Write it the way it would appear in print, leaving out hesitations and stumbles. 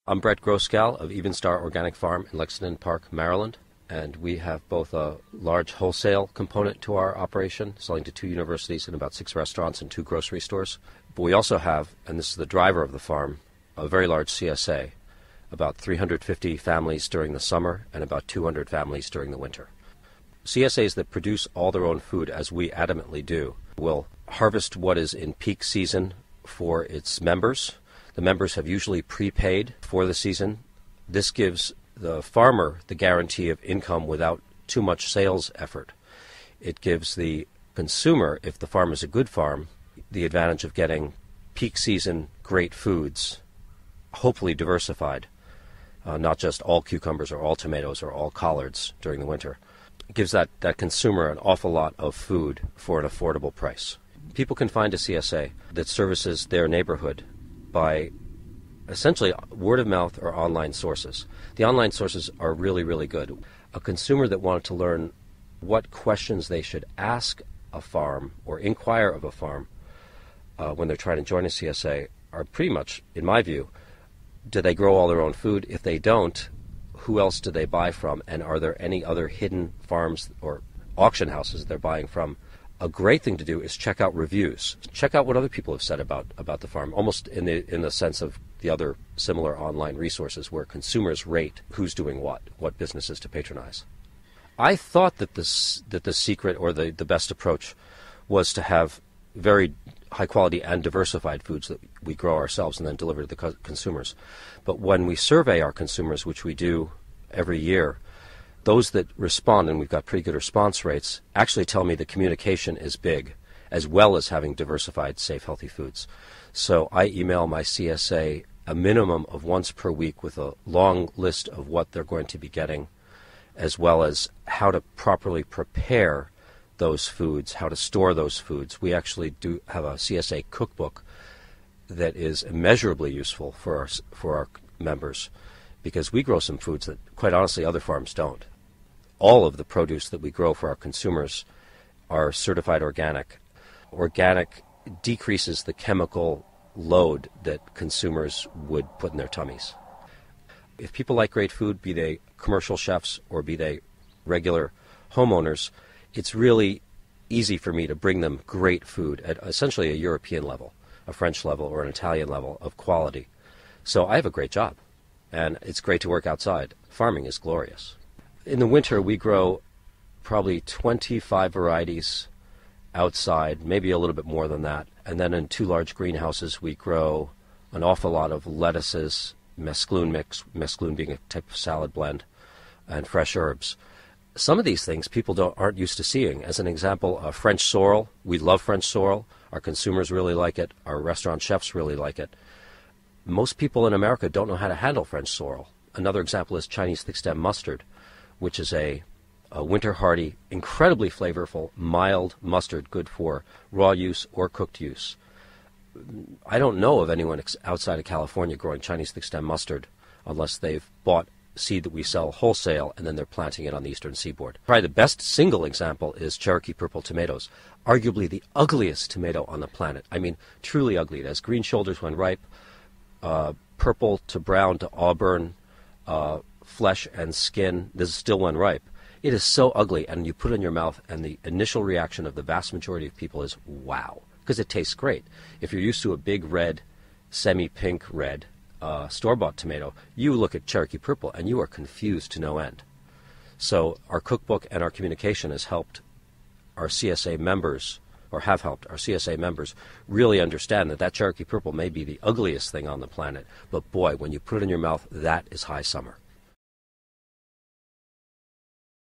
I'm Brett Grohsgal of Evenstar Organic Farm in Lexington Park, Maryland, and we have both a large wholesale component to our operation, selling to 2 universities and about 6 restaurants and 2 grocery stores. But we also have, and this is the driver of the farm, a very large CSA, about 350 families during the summer and about 200 families during the winter. CSAs that produce all their own food, as we adamantly do, will harvest what is in peak season for its members. The members have usually prepaid for the season. This gives the farmer the guarantee of income without too much sales effort. It gives the consumer, if the farm is a good farm, the advantage of getting peak season great foods, hopefully diversified, not just all cucumbers or all tomatoes or all collards during the winter. It gives that consumer an awful lot of food for an affordable price. People can find a CSA that services their neighborhood by essentially word of mouth or online sources. The online sources are really, really good. A consumer that wanted to learn what questions they should ask a farm or inquire of a farm when they're trying to join a CSA are pretty much, in my view, do they grow all their own food? If they don't, who else do they buy from? And are there any other hidden farms or auction houses they're buying from? A great thing to do is check out reviews. Check out what other people have said about the farm, almost in the sense of the other similar online resources where consumers rate who's doing what businesses to patronize. I thought that the secret or the best approach was to have very high quality and diversified foods that we grow ourselves and then deliver to the consumers. But when we survey our consumers, which we do every year, those that respond, and we've got pretty good response rates, actually tell me the communication is big, as well as having diversified, safe, healthy foods. So I email my CSA a minimum of once per week with a long list of what they're going to be getting, as well as how to properly prepare those foods, how to store those foods. We actually do have a CSA cookbook that is immeasurably useful for our members, because we grow some foods that, quite honestly, other farms don't. All of the produce that we grow for our consumers are certified organic. Organic decreases the chemical load that consumers would put in their tummies. If people like great food, be they commercial chefs or be they regular homeowners, it's really easy for me to bring them great food at essentially a European level, a French level, or an Italian level of quality. So I have a great job, and it's great to work outside. Farming is glorious. In the winter, we grow probably 25 varieties outside, maybe a little bit more than that. And then in 2 large greenhouses, we grow an awful lot of lettuces, mesclun mix, mesclun being a type of salad blend, and fresh herbs. Some of these things people aren't used to seeing. As an example, French sorrel. We love French sorrel. Our consumers really like it. Our restaurant chefs really like it. Most people in America don't know how to handle French sorrel. Another example is Chinese thick-stem mustard, which is a winter-hardy, incredibly flavorful, mild mustard, good for raw use or cooked use. I don't know of anyone outside of California growing Chinese thick-stem mustard unless they've bought seed that we sell wholesale and then they're planting it on the eastern seaboard. Probably the best single example is Cherokee purple tomatoes, arguably the ugliest tomato on the planet. I mean, truly ugly. It has green shoulders when ripe, purple to brown to auburn, flesh and skin. This is still when ripe. It is so ugly, and you put it in your mouth, and the initial reaction of the vast majority of people is, wow, because it tastes great. If you're used to a big red, semi-pink red store-bought tomato, you look at Cherokee purple, and you are confused to no end. So our cookbook and our communication has helped our CSA members, or have helped our CSA members, really understand that Cherokee purple may be the ugliest thing on the planet, but boy, when you put it in your mouth, that is high summer.